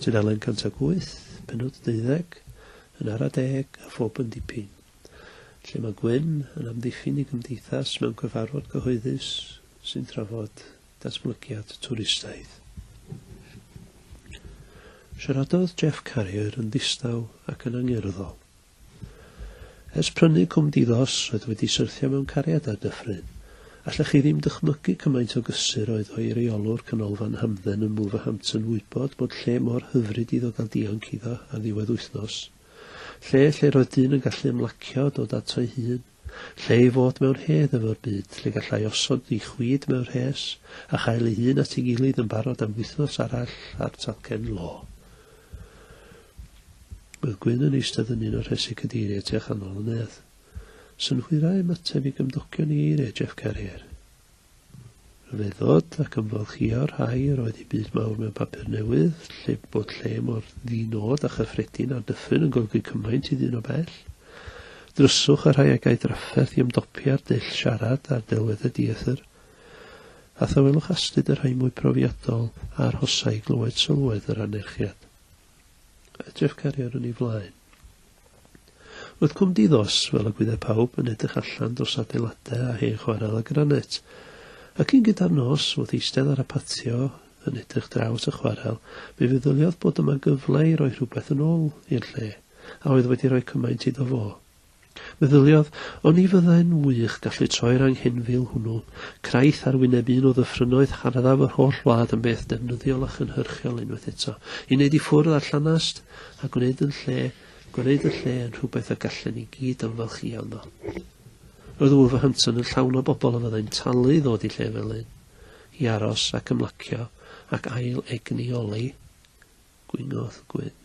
Tudalen 108, penod 12, yn ara 10 a phob yn dipyn. Lle mae Gwyn yn amddiffyn i gymdeithas mewn cyfarfod cyhoeddus sy'n trafod datblygiad twristaidd. Siaradodd Jeff Carrier yn ddistaw ac yn angerddol. Ers prynu Cwm Dilos roedd wedi syrthio mewn cariad ar Dyffryn, allech chi ddim dychmygu cymaint o gysur oedd o'i reolwr canolfan Hamdden yn Wolverhampton wybod bod lle mor hyfryd iddo gael dionc iddo ar ddiwedd wythnos. Lle roedd dyn yn gallu ymlacio dod ato'i hun, lle i fod mewn hedd efo'r byd, lle gallai osod i chwyd mewn rhes a chael ei hun at ei gilydd yn barod am wythnos arall ar talcen lo. Bydd Gwyn yn eistedd yn un o'r rhesi cadeiriau tu allanol y nedd. Synhwyrau ymateb i gymdogion i eiriau Jeff Carrier. Ryfeddod ac ymfalchio'r rhai roedd i byd mawr mewn papur newydd, lle bod lle mor ddinod a chyffredin ar Dyffryn yn golygu cymaint i ddyn o bell. Dryswch y rhai ag ei drafferth i ymdopi'r dull siarad a'r delwedd y diethyr. A thawelwch aslyd y rhai mwy profiadol a'r hosau glywed sylwedd yr anerchiad. Jeff Carrier yn ei flaen. Roedd Cwm Dilos, fel y gwyddau pawb, yn edrych allan dros adeiladau a hen chwarel y granet, ac un gyda'r nos wrth eistedd ar y patio yn edrych draws y chwarel, mi feddyliodd bod yma gyfle i roi rhywbeth yn ôl i'r lle, a oedd wedi rhoi cymaint iddo fo. Meddyliodd, ond i fyddai'n wych gallu troi'r anghenfil hwnnw, craith ar wyneb un o ddyffrynoedd harddaf yr holl wlad yn beth defnyddiol a chynhyrchiol unwaith eto, i wneud i ffwrdd ar llanast a gwneud y lle yn rhywbeth y gallen ni gyd ymfalchu arno. Roedd Wolverhampton yn llawn o bobl a fyddai'n talu ddod i lle fel un, i aros ac ymlacio ac ail egnioli, gwyngodd Gwyn.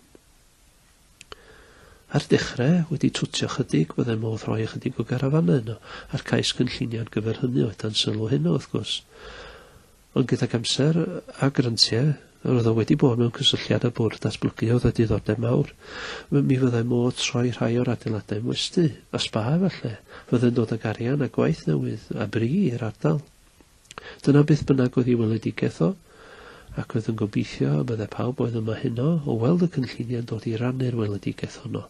Ar dechrau, wedi twtio chydig, byddai modd rhoi ychydig o garafannau yno, a'r cais cynllunio ar gyfer hynny oedd dan sylw hynny wrth gwrs. Ond gydag amser a grantiau, roedd o wedi bod mewn cysylltiad â bwrdd datblygu oedd y diddordeb mawr. Mi fyddai modd troi rhai o'r adeiladau mwesty, a spa falle, fyddai'n dod ag arian a gwaith newydd a bri i'r ardal. Dyna beth bynnag oedd ei weledigaeth o, ac oedd yn gobeithio y byddai pawb oedd yma hynno o weld y cynlluniau'n dod i rannu'r weledigaeth honno,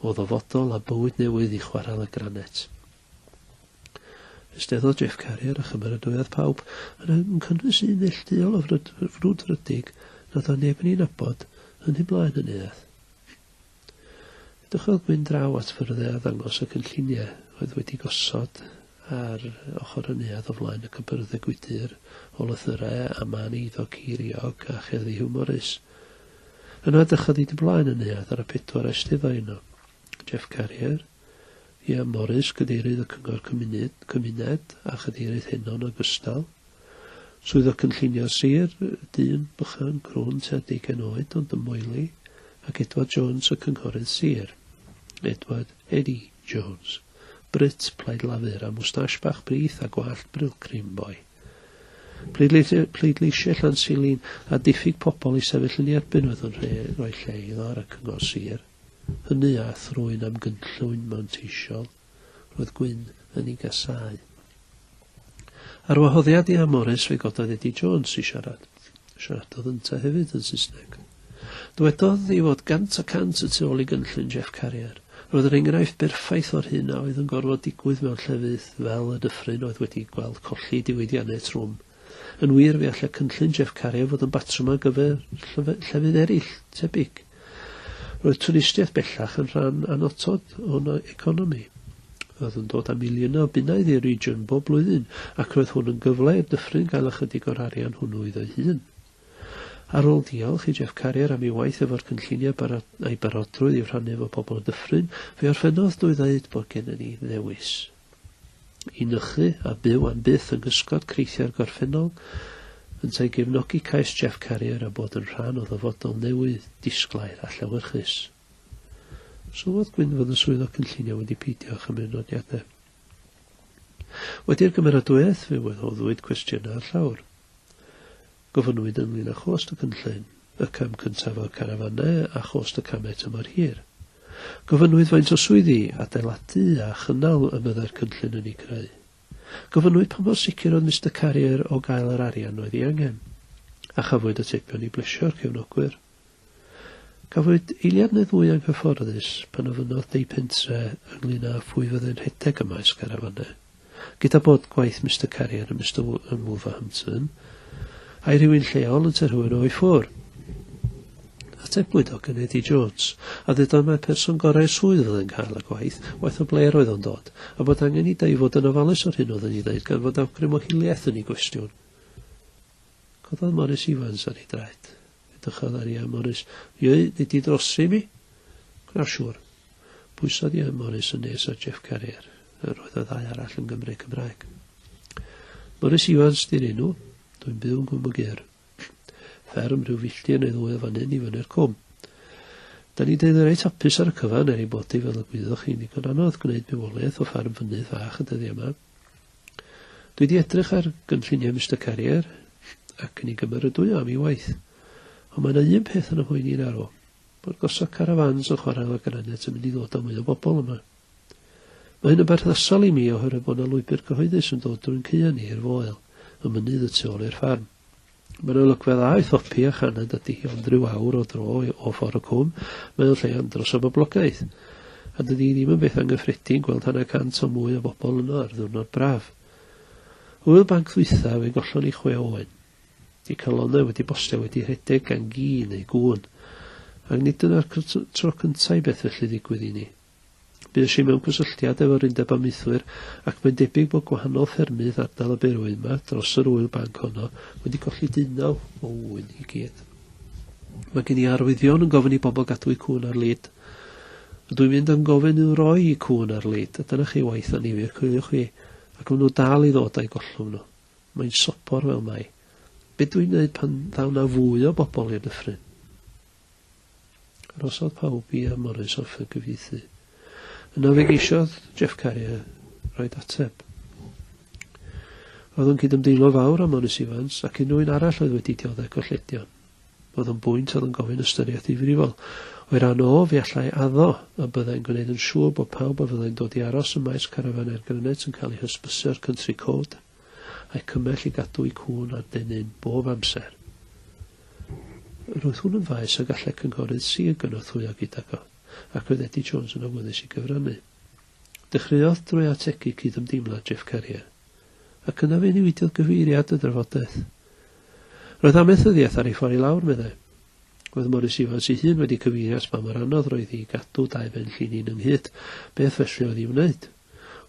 o ddofodol a bywyd newydd i chwarel y granet. Ysteddodd Jeff Carrier a chymeradwyadd pawb yn cynnwys un neilltuol o frwdfrydig nad o neb yn ei nabod yn ei blaen yn eith. Dychwelyd Gwyn draw at ffyrddau a ddangos y cynlluniau oedd wedi gosod ar ochr y neuadd o flaen y cybyrdau gwydyr o lythyrau a man eiddo ceiriog a cherddi humorus. Yna dychod i dy blaen y neuadd ar y 4 estyddau yno. Jeff Carrier, Ian Morris, cadeirydd y cyngor cymuned a chadeirydd Henon ogystal. Swyddog cynllunio sir, dyn bychan crwn tua 20 oed ond yn moeli, ac Edward Jones y cynghorydd sir. Eddie Jones. Brit plaid lafur a mwstash bach brith a gwallt brilcrim boi. Pleidleisiau Llansilin a diffyg pobl i sefyll yn ei erbyn oedd yn rhoi lle iddo ar y cyngor sir. Hynny a thrwyn am gynllwyn manteisiol, roedd Gwyn yn ei gasau. Ar wahoddiad i Morris fe gododd Eddie Jones i siarad. Siaradodd ynta hefyd yn Saesneg. Dywedodd i fod 100% y tu ôl i gynllun Jeff Carrier. Roedd yr enghraifft berffaith o'r hyn a oedd yn gorfod digwydd mewn llefydd fel y Dyffryn oedd wedi gweld colli diwydiannau trwm. Yn wir fe allai cynllun Jeff Carrier fod yn batrwm ar gyfer llefydd eraill, tebyg. Roedd twristiaeth bellach yn rhan anotod o'n economi. Oedd yn dod â miliynau o bunnaidd i'r region bob blwyddyn, ac roedd hwn yn gyfle i'r Dyffryn gael ychydig o'r arian hwnnw iddo hun. Ar ôl diolch i Jeff Carrier am ei waith efo'r cynlluniau a'i barodrwydd i'w rhannu efo pobl o Dyffryn, fe orffennodd drwy ddweud bod gennym ni ddewis. I nychu a byw am byth yn gysgod creithio'r gorffennol, yn ta'i gefnogi cais Jeff Carrier a bod yn rhan o ddyfodol newydd, disglair a llawyrchus. Sylwodd Gwyn fod y swyddog cynllunio wedi peidio chymunodiadau. Wedi'r gymeradwyaeth fe weddhoddwyd cwestiynau ar llawr. Gofynnwyd ynglyn â chost y cynllun, y cam cyntaf o'r carafannau a chost y camau tymor hir. Gofynnwyd faint o swyddi, adeiladu a chynnal y byddai'r cynllun yn ei greu. Gofynnwyd pa mor sicr oedd Mr Carrier o gael yr arian oedd ei angen, a chafwyd y tebion i blesio'r cefnogwyr. Cafwyd eiliad neu ddwy anghyfforddus pan ofynodd ei pentre ynglyn â phwy fyddai'n rhedeg y maes garafannau. Gyda bod gwaith Mr Carrier a Mr Wolverhampton, a'i rhywun lleol yn terhywyn o'i ffwr. Ateblwyd o gan Eddie Jones, a ddeudodd mae'r person gorau'r swydd fydd yn cael y gwaith, waith o ble roedd o'n dod, a bod angen i deu fod yn ofalus o'r hyn oedd yn ei ddeud gan fod awgrym o hiliaeth yn ei gwestiwn. Cododd Morris Evans ar ei draed. Edrychodd ar i a Morris, "Ie, nid i drosi mi?" "Na siŵr." Pwysodd i a Morris yn nes o Jeff Carrier. Roedd y ddau arall yn Gymru Cymraeg. Morris Evans di'r enw, dwi'n byw yn Gwm y Ger. Fferm rhyw filltir neu ddwy o fan hyn i fyny'r cwm. Da ni dweud reit hapus ar y cyfan er ei bod i fel y gwyddwch chi'n digon anodd gwneud bywoliaeth o ffarm fynydd fach y dyddiau yma. Dwi wedi edrych ar gynlluniau Mr Carrier ac yn ei gymeradwy am ei waith. Ond mae yna un peth yn y hwyni'n arw. Mae'r gosod carafans o chwarael ag aranet yn mynd i ddod â mwy o bobl yma. Mae hyn yn berthnasol i mi oherwydd bod yna lwybr cyhoeddus yn dod drwy'n cyn i'r foel, y mynydd y tu ôl i'r ffarm. Mae'n olygfa dda i thopi a chanad a di ond rhyw awr o dro o ffordd y cwm, mae'n lle andros o boblogaeth. A dydy ddim yn beth anghyffredin gweld hanner cant o mwy o bobl yno ar ddiwrnod braf. Hwyl banc ddwytha fe gollon i 6 oen. Di calonnau wedi bostio wedi rhedeg gan gi neu gŵn, ac nid dyna'r tro cyntaf i beth felly ddigwydd i ni. Bydd si mewn cysylltiad efo'r undeb amwythwyr ac mae'n debyg bod gwahanol ffermydd ardal y Berwyn yma dros yr wyl banc honno wedi colli 19 o wyn i gyd. Mae gen i arwyddion yn gofyn i bobl gadw i cwn ar lid. Dwi'n mynd yn gofyn i'w roi i cwn ar lid, a dyna chi waith anifir coeliwch chi, ac maen nhw dal i ddod â'i gollwng nhw. Mae'n sopor fel mai. Be dwi'n gwneud pan ddaw na fwy o bobl i'r dyffryn? Rosodd pawb i a Morris off y gyfieithu. Yna fe geisiodd Jeff Carrier roed ateb. Oedd yn cydymdeimlo fawr am Morris Evans ac unrhyw un arall oedd wedi dioddau golledion. Oedd yn bwynt oedd yn gofyn ystyriaeth ddifrifol. O'i ran o fe allai addo a byddai'n gwneud yn siŵr bod pawb a fyddai'n dod i aros y maes carafan ergrynet yn cael ei hysbysu'r country code a'i cymell i gadw i cwn ar denyn bob amser. Roedd hwn yn faes a gallai cynghorydd Sir gynorthwyo gydag o, ac oedd Eddie Jones yn awyddus i gyfrannu. Dechreuodd drwy ategu cydymdeimlad Jeff Carrier, ac yna fe newidiodd gyfeiriad y drafodaeth. Roedd amaethyddiaeth ar ei ffordd i lawr, meddai. Roedd Morris Evans ei hun wedi cyfeiriad pa mor anodd roedd i gadw 2 ben llinyn ynghyd, beth felly oedd i'w wneud.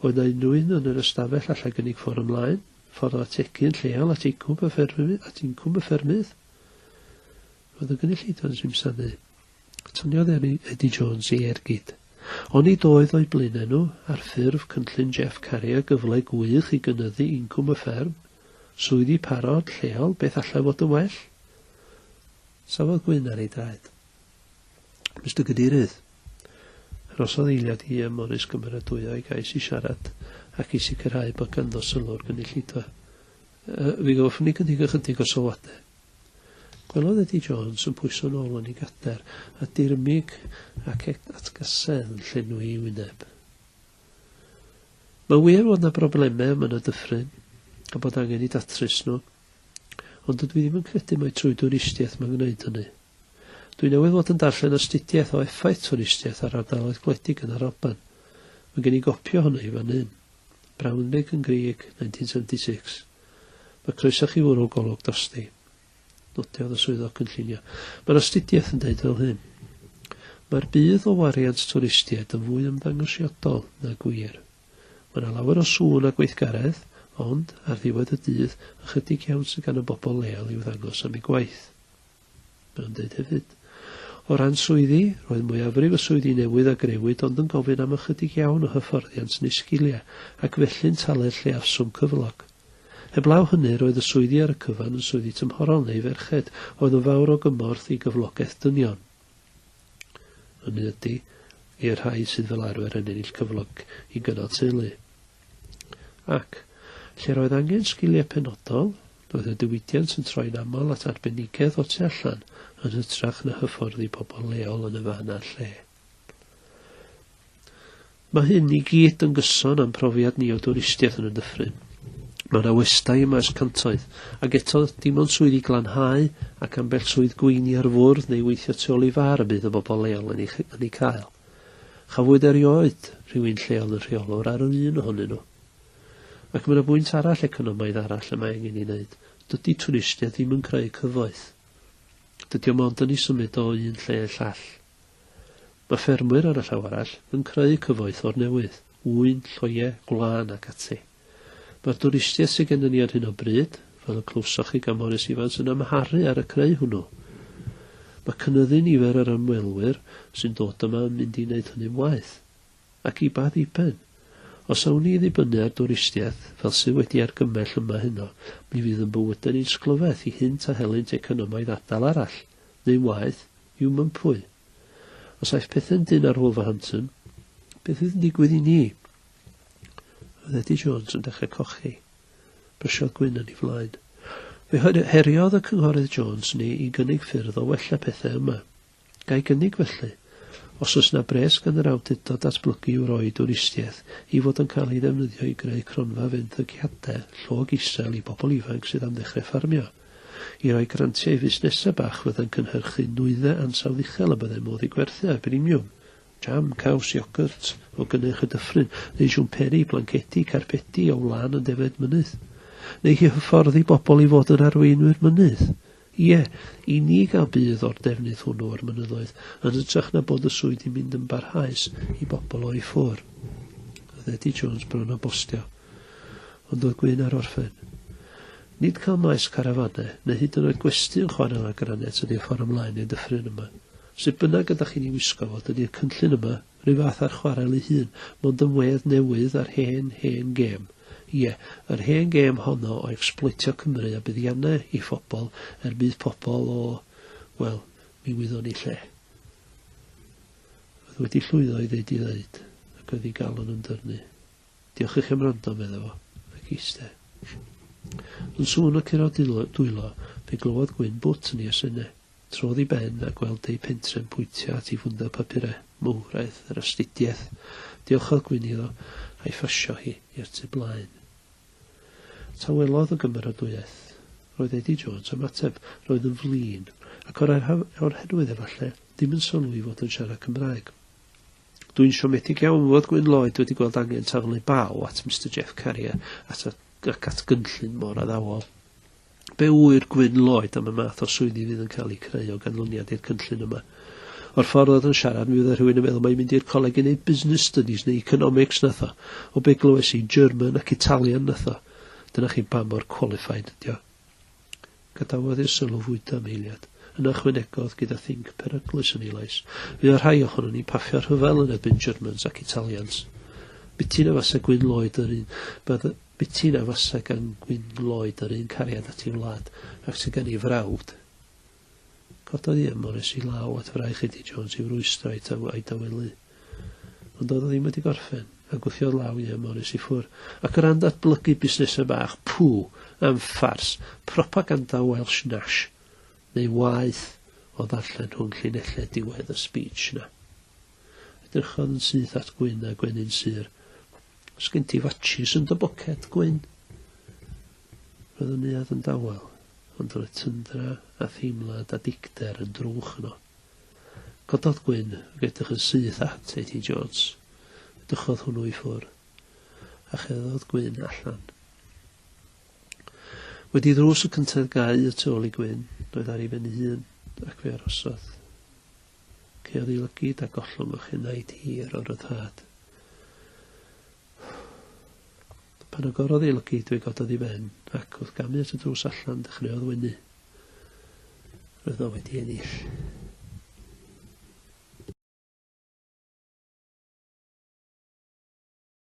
Oedd na unrhyw un yn yr ystafell allai gynnig ffordd ymlaen, ffordd o ategu'n lleol at incwm y ffermydd. Roedd y gynulleidfa'n simsanu. Tyniodd Eddie Jones i ergyd. Ond i doedd o'i blaenau nhw ar ffurf cynllun Jeff Carrier gyfle gwych i gynyddu incwm y fferm, swyddi parod lleol beth allai fod yn well. Safodd gwyn ar ei draed. Mr Cadeirydd, rosodd eiliad i Morris gymeradwyo i gais i siarad ac i sicrhau bod ganddo sylw'r gynulleidfa. Fi goffwn i gynnig ychydig o sylwadau. Gwelodd Eddie Jones yn pwyso nôl yn ei gader a dirmig ac atgasedd yn llenwi i wyneb. Mae wir fod na broblemau yma yn y dyffryn a bod angen i datrys nhw, ond dwi ddim yn credu mai trwy dwristiaeth mae'n gwneud hynny. Dwi newydd fod yn darllen astudiaeth o effaith twristiaeth ar ardaloedd gwledig yn yr Alban. Mae gen i gopio hwnna i fan hyn. Brownrigg yn Grieg, 1976. Mae croesoch i fwrw golwg dosti. Nodiodd y swyddog cynllunio. Mae'r astudiaeth yn deud fel hyn. Mae'r bydd o wariant twristiaid yn fwy ymddangosiadol na gwir. Mae yna lawer o sŵn a gweithgaredd, ond, ar ddiwedd y dydd, ychydig iawn sydd gan y bobl leol i'w ddangos am ei gwaith. Mae'n deud hefyd. O ran swyddi, roedd mwyafrif y swyddi newydd a grewyd ond yn gofyn am ychydig iawn o hyfforddiant neu sgiliau ac felly'n talu'r lleafswm cyflog. Heblaw hynny roedd y swyddi ar y cyfan yn swyddi tymhorol neu ferched oedd yn fawr o gymorth i gyflogaeth dynion. Hynny ydy, i'r rhai sydd fel arfer yn ennill cyflog i gynnal teulu. Ac, lle roedd angen sgiliau penodol, roedd y diwydiant yn troi'n aml at arbenigedd o tu allan yn hytrach na hyfforddi pobl leol yn y fan a'r lle. Mae hyn i gyd yn gyson am profiad ni o dwristiaeth yn y dyffryn. Mae yna westai yma ys cantoedd, ac eto dim ond swydd i glanhau ac ambell swydd gweini ar fwrdd neu weithio tu ôl i far y bydd y bobl leol yn ei cael. Chafwyd erioed rhywun lleol yn rheolwr ar yr un ohonyn nhw. Ac mae yna bwynt arall economaidd arall y mae angen ei wneud. Dydy twristiaid ddim yn creu cyfoeth. Dydy o mond yn ei symud o un lle llall. Mae ffermwyr ar y llaw arall yn creu cyfoeth o'r newydd, wyn, lloiau, gwlan ac ati. Mae'r dwristiaid sydd gen ni ar hyn o bryd, fel y clwsoch chi gan Morris Evans, yn amharu ar y creu hwnnw. Mae cynyddu nifer yr ymwelwyr sy'n dod yma yn mynd i wneud hynny'n waith. Ac i ba ddiben. Os awn ni ddibynnu ar dwristiaeth, fel sydd wedi argymell yma hynno, mi fydd yn bywyd yn sglyfedd i hynt a helynt economaidd ardal arall, neu waith, yw mympwy. Os aeth pethau'n dyn ar Wolverhampton, beth fydd yn digwydd i ni? Oedd Eddie Jones yn dechrau cochi. Brysiodd Gwyn yn ei flaen. Fe heriodd y cynghorydd Jones ni i gynnig ffyrdd o wella pethau yma. Gai gynnig felly? Os oes na bres gan yr awdurdod datblygu i'w roi dwristiaeth i fod yn cael ei ddefnyddio i greu cronfa fenthygiadau llog isel i bobl ifanc sydd am ddechrau ffarmio, i roi grantiau fusnesau bach fydda'n cynhyrchu nwyddau ansawdd uchel y byddai modd i gwerthu a brimiwm, jam, caws, iogurt, o gynnyrch y dyffryn, neu siwmperi, blancedi, carpeti o wlan yn defed mynydd, neu hi hyfforddi bobl i fod yn arweinwyr mynydd. Ie, i ni gael bydd o'r defnydd hwnnw o'r mynyddoedd, yn ytrach na bod y swydd i mynd yn barhaus i bobl o'i ffwr. Oedd Eddie Jones bron o bostio, ond oedd Gwyn ar orffen. Nid cael maes carafannau, neu hyd yn oed gwestiwn chwarel a granet ydy'r ffordd ymlaen i'r dyffryn yma. Sut bynnag ydych chi'n ei wisgo fod ydy'r cynllun yma, rhyw fath ar chwarel ei hun, mond ymwedd newydd ar hen gêm. Ie, yr hen gêm honno o exploitio Cymru a buddiannau i phobl bydd pobl o, wel, mi wyddon ni lle. Oedd wedi llwyddo i ddeud i ddeud, ac oedd ei galon yn dyrnu. Diolch i chi am rando, medda fo, ac eiste. Yn sŵn o curo dwylo, fe glywodd Gwyn bwt yn ei asynau. Trodd i ben a gweld ei pentrem pwyntio at ei fwndau papurau, mwraeth, yr astudiaeth. Diolchodd Gwyn iddo, a'i ffasio hi i'r tu blaen. Tawelodd o gymeradwyaeth. Roedd Eddie Jones ymateb, roedd yn flin, ac o'r herwydd efallai, ddim yn sylwi fod yn siarad Cymraeg. Dwi'n siomedig iawn fod Gwyn Lloyd wedi gweld angen taflu baw at Mr Jeff Carrier ac at gynllun mor addawol. Be wyr Gwyn Lloyd am y math o swyddi fydd yn cael ei creu o ganlyniad i'r cynllun yma? O'r ffordd oedd yn siarad, mi fydd rhywun yn meddwl mae'n mynd i'r coleg i wneud business studies neu economics nath o. O be glywes i, German ac Italian nath o. Dyna chi ba mor qualified ydi o. Gadawodd i'r sylw fwyta am eiliad. Yn ychwanegodd gyda think peryglus yn ei lais. Fydd rhai ohono ni paffio rhyfel yn erbyn Germans ac Italians. Bytina fasa Gwyn Lloyd yr un cariad at ei wlad, ac sy'n gan ei frawd. Cododd i Morris i law at fraich Eddie Jones i'w rwystro a'i dawelu. Ond oedd o ddim wedi gorffen, a gwthiodd law i Morris i ffwr. Ac yr datblygu busnesau bach, pŵ, am ffars, propaganda Welsh Nash, neu waith o ddarllen rhwng llinellau diwedd y speech na. Edrychodd yn syth at Gwyn a Gwenyn Syr. Os gen ti fatchis yn dy boced, Gwyn? Roedd yn neuad yn dawel, ond roedd tyndra a theimlad a dicder yn drwch yno. Cododd Gwyn ac edrych yn syth at Eddie Jones. Edrychodd hwnnw i ffwr, a cheddodd Gwyn allan. Wedi ddrws y cyntedd gau y tu ôl i Gwyn, roedd ar ei ben ei hun ac fe arosodd. Ceodd ei lygyd a gollwng o chenaid hir o'r ryddhad. Pan agorodd ei lygyd fe gododd i ben, ac wrth gamu at y drws allan dechreuodd wenu. Roedd o wedi ennill.